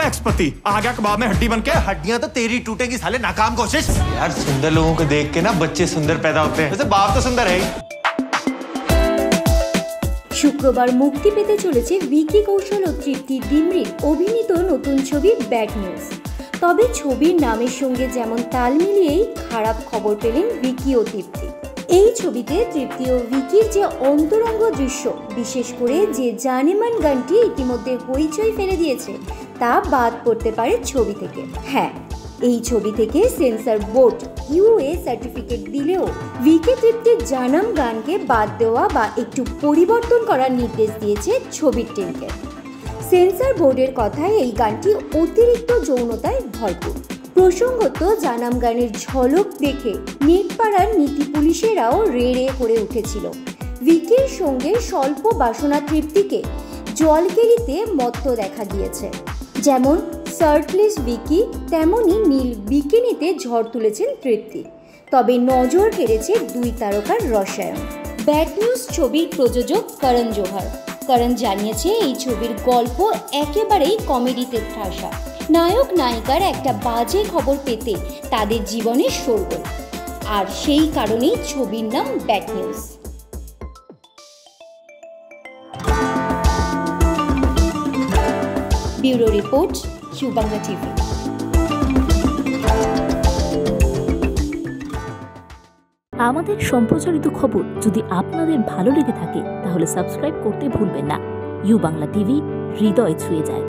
एक्सपति आ गया कबाब में हड्डी बन के। हड्डियां तो तेरी टूटेगी साले, नाकाम कोशिश। यार सुंदर लोगों को देख के ना बच्चे सुंदर पैदा होते हैं, वैसे बाप तो सुंदर है ही। শুক্রবার মুক্তি পেতে চলেছে ভিকি কৌশল ও তৃপ্তি ডিমরির অভিনীত নতুন ছবি ব্যাড নিউজ। তবে ছবির নামের সঙ্গে যেমন তাল মিলিয়েই খারাপ খবর পেলেন ভিকি ও তৃপ্তি। এই ছবিতে তৃপ্তি ও ভিকির যে অন্তরঙ্গ দৃশ্য, বিশেষ করে যে জানেমান গানটি ইতিমধ্যে হইচই ফেলে দিয়েছে, তা বাদ পড়তে পারে ছবি থেকে। হ্যাঁ, এই ছবি থেকে সেন্সর বোর্ড ইউএ সার্টিফিকেট দিলেও ভিকি তৃপ্তির জানাম গানকে বাদ দেওয়া বা একটু পরিবর্তন করার নির্দেশ দিয়েছে ছবির টিমকে। সেন্সর বোর্ডের কথায় এই গানটি অতিরিক্ত যৌনতায় ভরপুর। প্রসঙ্গত জানাম গানের ঝলক দেখে নেটপাড়ার নীতি পুলিশেরাও রে রে করে উঠেছিল। ভিকির সঙ্গে স্বল্প বাসনা তৃপ্তিকে জলকেলিতে মত্ত দেখা গিয়েছে। যেমন শার্টলেস ভিকি, তেমনই নীল বিকিনিতে ঝড় তুলেছেন তৃপ্তি। তবে নজর কেড়েছে দুই তারকার রসায়ন। ব্যাড নিউজ ছবির প্রযোজক করণ জোহর। করণ জানিয়েছে এই ছবির গল্প একেবারেই কমেডিতে ঠাসা। নায়ক নায়িকার একটা বাজে খবর পেতে তাদের জীবনে শোরগোল, আর সেই কারণেই ছবির নাম bad news. Bureau report, U Bangla TV. আমাদের সম্প্রচারিত খবর যদি আপনাদের ভালো লেগে থাকে তাহলে সাবস্ক্রাইব করতে ভুলবেন না। ইউ বাংলা টিভি, হৃদয় ছুঁয়ে যায়।